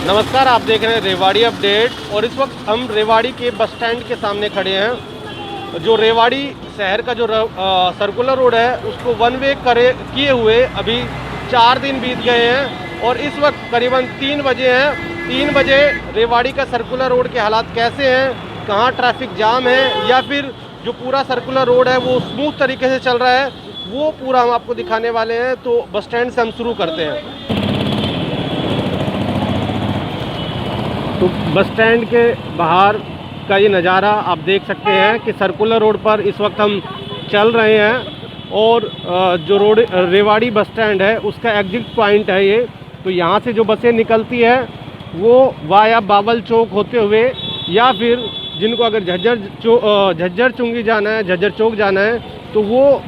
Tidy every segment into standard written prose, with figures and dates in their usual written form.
नमस्कार, आप देख रहे हैं रेवाड़ी अपडेट। और इस वक्त हम रेवाड़ी के बस स्टैंड के सामने खड़े हैं। जो रेवाड़ी शहर का जो सर्कुलर रोड है उसको वन वे किए हुए अभी 4 दिन बीत गए हैं और इस वक्त करीबन 3 बजे हैं। 3 बजे रेवाड़ी का सर्कुलर रोड के हालात कैसे हैं, कहाँ ट्रैफिक जाम है या फिर जो पूरा सर्कुलर रोड है वो स्मूथ तरीके से चल रहा है, वो पूरा हम आपको दिखाने वाले हैं। तो बस स्टैंड से हम शुरू करते हैं। तो बस स्टैंड के बाहर का ये नज़ारा आप देख सकते हैं कि सर्कुलर रोड पर इस वक्त हम चल रहे हैं और जो रोड रेवाड़ी बस स्टैंड है उसका एग्जिट पॉइंट है ये। तो यहाँ से जो बसें निकलती है वो वाया बावल चौक होते हुए या फिर जिनको अगर झज्जर चुंगी जाना है, झज्जर चौक जाना है तो वो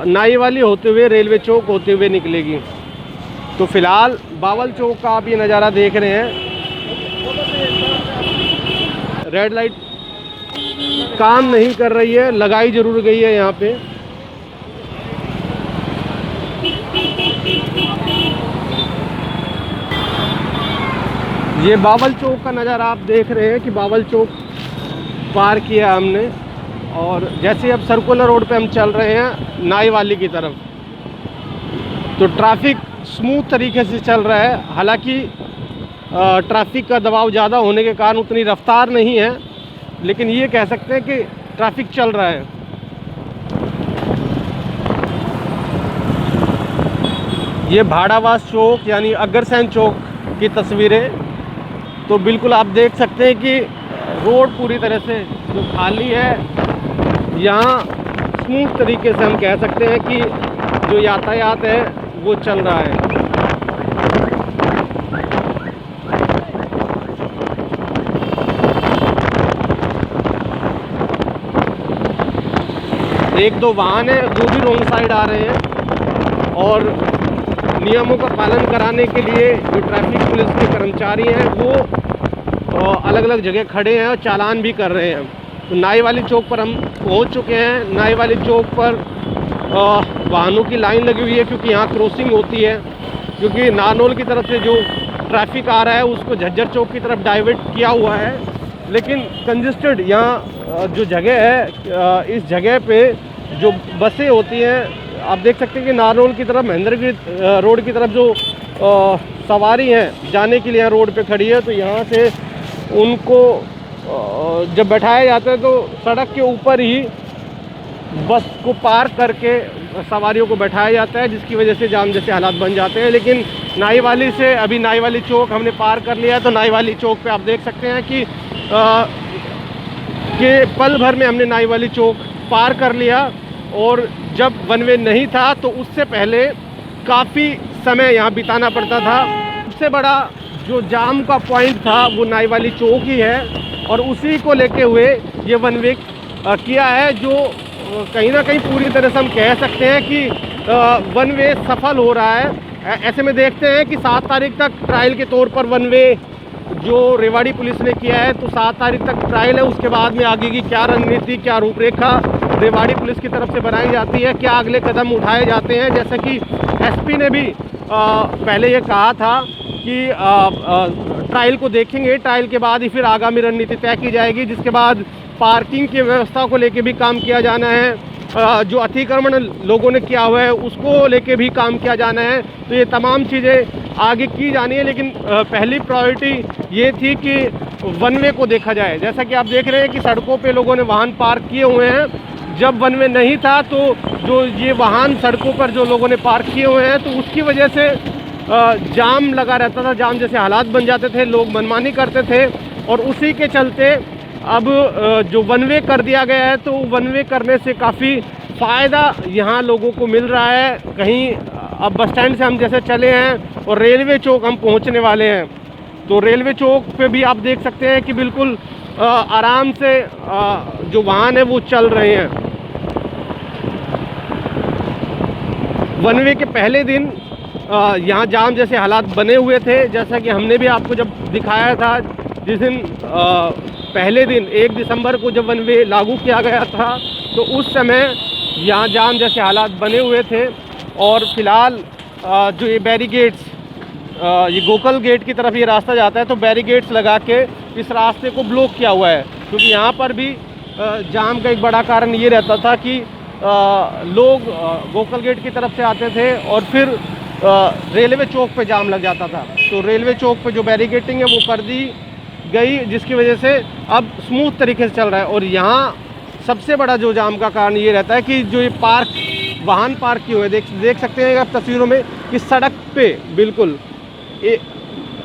नाई वाली होते हुए रेलवे चौक होते हुए निकलेगी। तो फिलहाल बावल चौक का आप ये नज़ारा देख रहे हैं। रेड लाइट काम नहीं कर रही है, लगाई जरूर गई है यहाँ पे। ये बावल चौक का नज़ारा आप देख रहे हैं कि बावल चौक पार किया हमने और जैसे अब सर्कुलर रोड पे हम चल रहे हैं नाई वाली की तरफ। तो ट्रैफिक स्मूथ तरीके से चल रहा है, हालांकि ट्रैफिक का दबाव ज़्यादा होने के कारण उतनी रफ्तार नहीं है, लेकिन ये कह सकते हैं कि ट्रैफिक चल रहा है। ये भाड़ावास चौक यानी अग्रसेन चौक की तस्वीरें। तो बिल्कुल आप देख सकते हैं कि रोड पूरी तरह से जो खाली है, यहाँ स्मूथ तरीके से हम कह सकते हैं कि जो यातायात है वो चल रहा है। एक दो वाहन है वो भी रोंग साइड आ रहे हैं और नियमों का पालन कराने के लिए जो ट्रैफिक पुलिस के कर्मचारी हैं वो अलग अलग जगह खड़े हैं और चालान भी कर रहे हैं। तो नाई वाली चौक पर हम पहुंच चुके हैं। नाई वाली चौक पर वाहनों की लाइन लगी हुई है क्योंकि यहाँ क्रॉसिंग होती है, क्योंकि नारनौल की तरफ से जो ट्रैफिक आ रहा है उसको झज्जर चौक की तरफ डाइवर्ट किया हुआ है। लेकिन कंजेस्टेड यहाँ जो जगह है, इस जगह पे जो बसें होती हैं आप देख सकते हैं कि नारनौल की तरफ महेंद्रगिरी रोड की तरफ जो सवारी हैं जाने के लिए रोड पे खड़ी है। तो यहाँ से उनको जब बैठाया जाता है तो सड़क के ऊपर ही बस को पार करके सवारियों को बैठाया जाता है, जिसकी वजह से जाम जैसे हालात बन जाते हैं। लेकिन नाई वाली से अभी नाई वाली चौक हमने पार कर लिया है। तो नाई वाली चौक पे आप देख सकते हैं कि पल भर में हमने नाई वाली चौक पार कर लिया। और जब वन वे नहीं था तो उससे पहले काफ़ी समय यहाँ बिताना पड़ता था। सबसे बड़ा जो जाम का पॉइंट था वो नाई वाली चौक ही है और उसी को लेके हुए ये वन वे किया है, जो कहीं ना कहीं पूरी तरह से हम कह सकते हैं कि वन वे सफल हो रहा है। ऐसे में देखते हैं कि 7 तारीख तक ट्रायल के तौर पर वन वे जो रेवाड़ी पुलिस ने किया है, तो 7 तारीख तक ट्रायल है। उसके बाद में आगे की क्या रणनीति, क्या रूपरेखा रेवाड़ी पुलिस की तरफ से बनाई जाती है, क्या अगले कदम उठाए जाते हैं। जैसा कि एसपी ने भी पहले ये कहा था कि ट्रायल को देखेंगे, ट्रायल के बाद ही फिर आगामी रणनीति तय की जाएगी, जिसके बाद पार्किंग की व्यवस्था को लेके भी काम किया जाना है। जो अतिक्रमण लोगों ने किया हुआ है उसको लेके भी काम किया जाना है। तो ये तमाम चीज़ें आगे की जानी है, लेकिन पहली प्रायोरिटी ये थी कि वन वे को देखा जाए। जैसा कि आप देख रहे हैं कि सड़कों पे लोगों ने वाहन पार्क किए हुए हैं। जब वन वे नहीं था तो जो ये वाहन सड़कों पर जो लोगों ने पार्क किए हुए हैं तो उसकी वजह से जाम लगा रहता था, जाम जैसे हालात बन जाते थे, लोग मनमानी करते थे। और उसी के चलते अब जो वन वे कर दिया गया है तो वन वे करने से काफ़ी फ़ायदा यहाँ लोगों को मिल रहा है। कहीं अब बस स्टैंड से हम जैसे चले हैं और रेलवे चौक हम पहुँचने वाले हैं, तो रेलवे चौक पे भी आप देख सकते हैं कि बिल्कुल आराम से जो वाहन है वो चल रहे हैं। वन वे के पहले दिन यहाँ जाम जैसे हालात बने हुए थे, जैसा कि हमने भी आपको जब दिखाया था जिस दिन पहले दिन 1 दिसंबर को जब वन वे लागू किया गया था तो उस समय यहाँ जाम जैसे हालात बने हुए थे। और फिलहाल जो ये बैरिकेड्स ये गोकल गेट की तरफ ये रास्ता जाता है, तो बैरिकेड्स लगा के इस रास्ते को ब्लॉक किया हुआ है, क्योंकि यहाँ पर भी जाम का एक बड़ा कारण ये रहता था कि लोग गोकल गेट की तरफ से आते थे और फिर रेलवे चौक पे जाम लग जाता था। तो रेलवे चौक पे जो बैरिकेटिंग है वो कर दी गई, जिसकी वजह से अब स्मूथ तरीके से चल रहा है। और यहाँ सबसे बड़ा जो जाम का कारण ये रहता है कि जो ये वाहन पार्क किए हुए देख सकते हैं आप तस्वीरों में कि सड़क पे बिल्कुल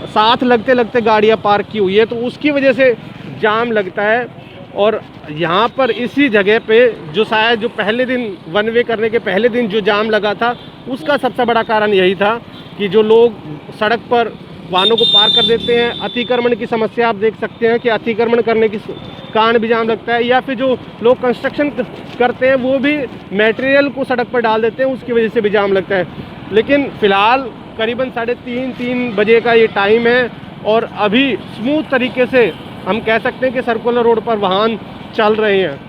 साथ लगते लगते गाड़ियाँ पार्क की हुई है, तो उसकी वजह से जाम लगता है। और यहाँ पर इसी जगह पे जो शायद जो पहले दिन वन वे करने के पहले दिन जो जाम लगा था, उसका सबसे बड़ा कारण यही था कि जो लोग सड़क पर वाहनों को पार्क कर देते हैं। अतिक्रमण की समस्या आप देख सकते हैं कि अतिक्रमण करने के कारण भी जाम लगता है, या फिर जो लोग कंस्ट्रक्शन करते हैं वो भी मटेरियल को सड़क पर डाल देते हैं, उसकी वजह से भी जाम लगता है। लेकिन फ़िलहाल करीबन 3:30 बजे का ये टाइम है और अभी स्मूथ तरीके से हम कह सकते हैं कि सर्कुलर रोड पर वाहन चल रहे हैं।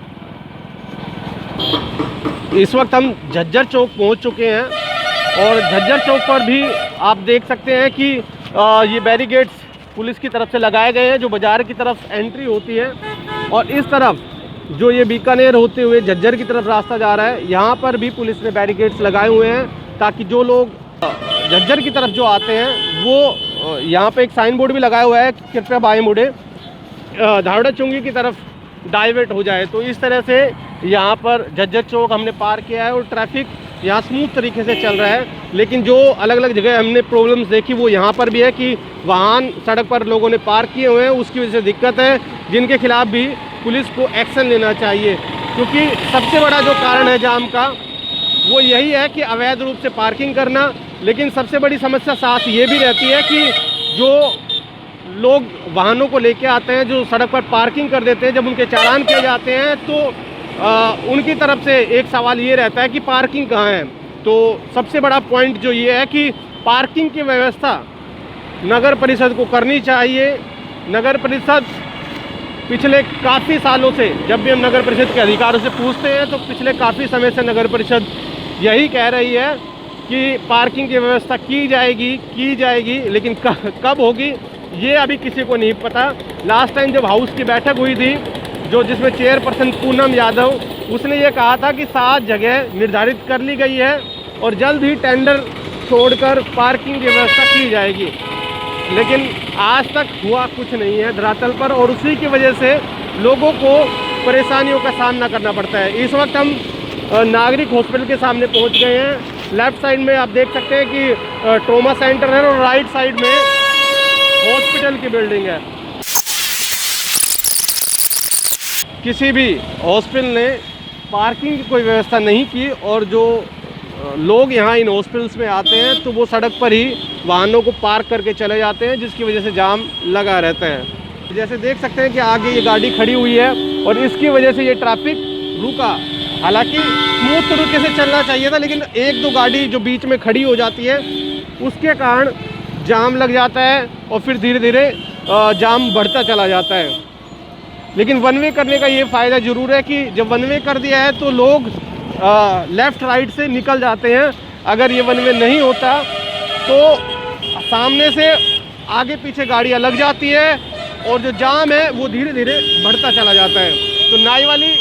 इस वक्त हम झज्जर चौक पहुंच चुके हैं और झज्जर चौक पर भी आप देख सकते हैं कि ये बैरिकेड्स पुलिस की तरफ से लगाए गए हैं, जो बाज़ार की तरफ एंट्री होती है। और इस तरफ जो ये बीकानेर होते हुए झज्जर की तरफ रास्ता जा रहा है, यहाँ पर भी पुलिस ने बैरिकेड्स लगाए हुए हैं, ताकि जो लोग झज्जर की तरफ जो आते हैं वो यहाँ पे एक साइन बोर्ड भी लगाया हुआ है, कृपया बाएं मुड़े, धावड़ा चुंगी की तरफ डाइवर्ट हो जाए। तो इस तरह से यहाँ पर झज्जर चौक हमने पार किया है और ट्रैफिक यहाँ स्मूथ तरीके से चल रहा है। लेकिन जो अलग अलग जगह हमने प्रॉब्लम्स देखी वो यहाँ पर भी है कि वाहन सड़क पर लोगों ने पार्क किए हुए हैं, उसकी वजह से दिक्कत है, जिनके खिलाफ भी पुलिस को एक्शन लेना चाहिए। क्योंकि सबसे बड़ा जो कारण है जाम का वो यही है कि अवैध रूप से पार्किंग करना। लेकिन सबसे बड़ी समस्या साथ ये भी रहती है कि जो लोग वाहनों को लेके आते हैं, जो सड़क पर पार्किंग कर देते हैं, जब उनके चालान किए जाते हैं तो उनकी तरफ से एक सवाल ये रहता है कि पार्किंग कहाँ है। तो सबसे बड़ा पॉइंट जो ये है कि पार्किंग की व्यवस्था नगर परिषद को करनी चाहिए। नगर परिषद पिछले काफ़ी सालों से, जब भी हम नगर परिषद के अधिकारियों से पूछते हैं तो पिछले काफ़ी समय से नगर परिषद यही कह रही है कि पार्किंग की व्यवस्था की जाएगी, लेकिन कब होगी ये अभी किसी को नहीं पता। लास्ट टाइम जब हाउस की बैठक हुई थी, जिसमें चेयरपर्सन पूनम यादव, उसने ये कहा था कि 7 जगह निर्धारित कर ली गई है और जल्द ही टेंडर छोड़कर पार्किंग की व्यवस्था की जाएगी। लेकिन आज तक हुआ कुछ नहीं है धरातल पर, और उसी की वजह से लोगों को परेशानियों का सामना करना पड़ता है। इस वक्त हम नागरिक हॉस्पिटल के सामने पहुंच गए हैं। लेफ़्ट साइड में आप देख सकते हैं कि ट्रॉमा सेंटर है और राइट साइड में हॉस्पिटल की बिल्डिंग है। किसी भी हॉस्पिटल ने पार्किंग की कोई व्यवस्था नहीं की, और जो लोग यहाँ इन हॉस्पिटल्स में आते हैं तो वो सड़क पर ही वाहनों को पार्क करके चले जाते हैं, जिसकी वजह से जाम लगा रहता है। जैसे देख सकते हैं कि आगे ये गाड़ी खड़ी हुई है और इसकी वजह से ये ट्रैफिक रुका। हालांकि स्मूथ तरीके से चलना चाहिए था, लेकिन 1-2 गाड़ी जो बीच में खड़ी हो जाती है उसके कारण जाम लग जाता है और फिर धीरे धीरे जाम बढ़ता चला जाता है। लेकिन वन वे करने का ये फ़ायदा ज़रूर है कि जब वन वे कर दिया है तो लोग लेफ़्ट राइट से निकल जाते हैं। अगर ये वन वे नहीं होता तो सामने से आगे पीछे गाड़ियाँ लग जाती है और जो जाम है वो धीरे धीरे बढ़ता चला जाता है। तो नाई वाली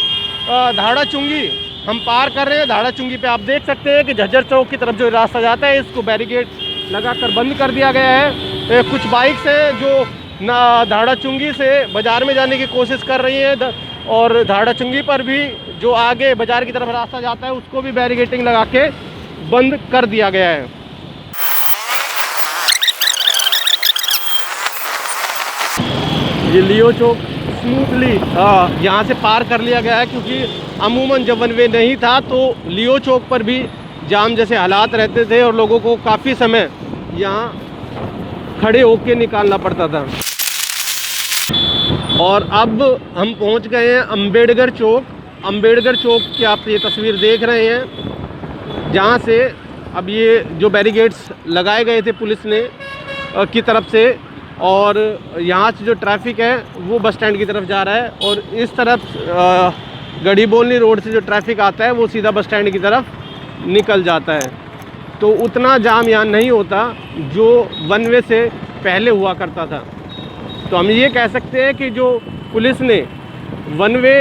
धावड़ा चुंगी हम पार कर रहे हैं। धावड़ा चुंगी पे आप देख सकते हैं कि झज्जर चौक की तरफ जो रास्ता जाता है इसको बैरिकेड लगाकर बंद कर दिया गया है। कुछ बाइक्स हैं जो धावड़ा चुंगी से बाज़ार में जाने की कोशिश कर रही है, और धावड़ा चुंगी पर भी जो आगे बाज़ार की तरफ रास्ता जाता है उसको भी बैरिकेटिंग लगा के बंद कर दिया गया है। ये लियो चौक स्मूथली यहाँ से पार कर लिया गया है, क्योंकि अमूमन जब वन वे नहीं था तो लियो चौक पर भी जाम जैसे हालात रहते थे और लोगों को काफ़ी समय यहाँ खड़े होके निकालना पड़ता था। और अब हम पहुँच गए हैं अम्बेडकर चौक। अम्बेडकर चौक की आप ये तस्वीर देख रहे हैं, जहाँ से अब ये जो बैरिकेड्स लगाए गए थे पुलिस ने की तरफ से, और यहाँ से जो ट्रैफिक है वो बस स्टैंड की तरफ जा रहा है, और इस तरफ गढ़ी बोलनी रोड से जो ट्रैफिक आता है वो सीधा बस स्टैंड की तरफ निकल जाता है। तो उतना जाम यहाँ नहीं होता जो वन वे से पहले हुआ करता था। तो हम ये कह सकते हैं कि जो पुलिस ने वन वे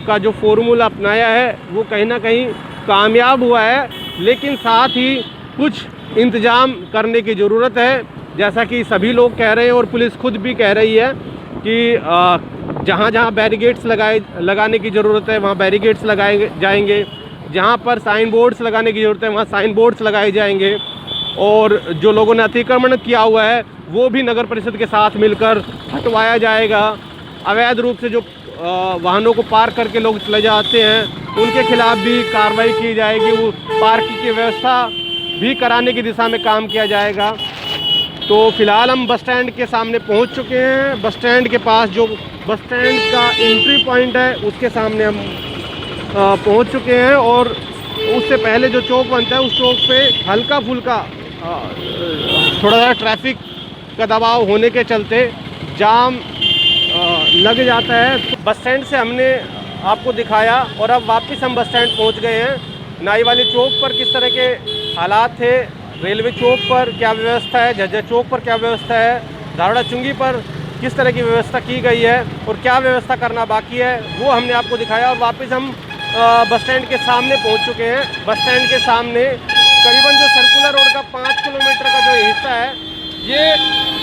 का जो फॉर्मूला अपनाया है वो कहीं ना कहीं कामयाब हुआ है, लेकिन साथ ही कुछ इंतज़ाम करने की ज़रूरत है। जैसा कि सभी लोग कह रहे हैं और पुलिस खुद भी कह रही है कि जहाँ जहाँ बैरिकेड्स लगाने की ज़रूरत है वहाँ बैरिकेड्स लगाए जाएंगे, जहाँ पर साइन बोर्ड्स लगाने की ज़रूरत है वहाँ साइन बोर्ड्स लगाए जाएंगे, और जो लोगों ने अतिक्रमण किया हुआ है वो भी नगर परिषद के साथ मिलकर हटवाया जाएगा। अवैध रूप से जो वाहनों को पार्क करके लोग चले जाते हैं उनके खिलाफ भी कार्रवाई की जाएगी। वो पार्किंग की व्यवस्था भी कराने की दिशा में काम किया जाएगा। तो फ़िलहाल हम बस स्टैंड के सामने पहुंच चुके हैं। बस स्टैंड के पास जो बस स्टैंड का एंट्री पॉइंट है उसके सामने हम पहुंच चुके हैं, और उससे पहले जो चौक बनता है उस चौक पे हल्का फुल्का थोड़ा सा ट्रैफिक का दबाव होने के चलते जाम लग जाता है। तो बस स्टैंड से हमने आपको दिखाया और अब वापस हम बस स्टैंड पहुंच गए हैं। नाई वाली चौक पर किस तरह के हालात थे, रेलवे चौक पर क्या व्यवस्था है, झज्जर चौक पर क्या व्यवस्था है, धारड़ा चुंगी पर किस तरह की व्यवस्था की गई है और क्या व्यवस्था करना बाकी है, वो हमने आपको दिखाया। और वापस हम बस स्टैंड के सामने पहुंच चुके हैं। बस स्टैंड के सामने करीबन जो सर्कुलर रोड का 5 किलोमीटर का जो हिस्सा है ये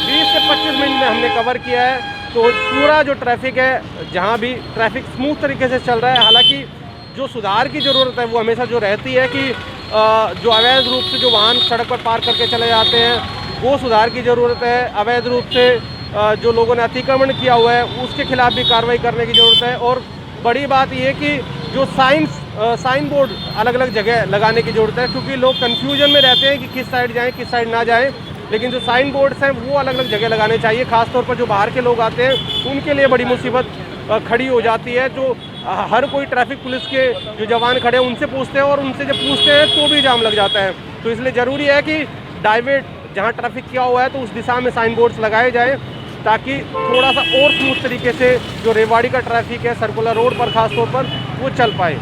20 से 25 मिनट में हमने कवर किया है। तो पूरा जो ट्रैफिक है, जहाँ भी ट्रैफिक स्मूथ तरीके से चल रहा है। हालांकि जो सुधार की ज़रूरत है वो हमेशा जो रहती है कि जो अवैध रूप से जो वाहन सड़क पर पार्क करके चले जाते हैं वो सुधार की ज़रूरत है। अवैध रूप से जो लोगों ने अतिक्रमण किया हुआ है उसके खिलाफ भी कार्रवाई करने की ज़रूरत है। और बड़ी बात यह कि जो साइन बोर्ड अलग अलग जगह लगाने की ज़रूरत है, क्योंकि लोग कन्फ्यूजन में रहते हैं कि किस साइड जाएँ किस साइड ना जाएँ। लेकिन जो साइन बोर्ड्स हैं वो अलग अलग जगह लगाने चाहिए। ख़ासतौर पर जो बाहर के लोग आते हैं उनके लिए बड़ी मुसीबत खड़ी हो जाती है। जो हर कोई ट्रैफिक पुलिस के जो जवान खड़े हैं उनसे पूछते हैं, और उनसे जब पूछते हैं तो भी जाम लग जाता है। तो इसलिए ज़रूरी है कि डाइवर्ट जहाँ ट्रैफिक किया हुआ है तो उस दिशा में साइन बोर्ड्स लगाए जाएँ, ताकि थोड़ा सा और स्मूथ तरीके से जो रेवाड़ी का ट्रैफिक है सर्कुलर रोड पर ख़ास तौर पर वो चल पाए।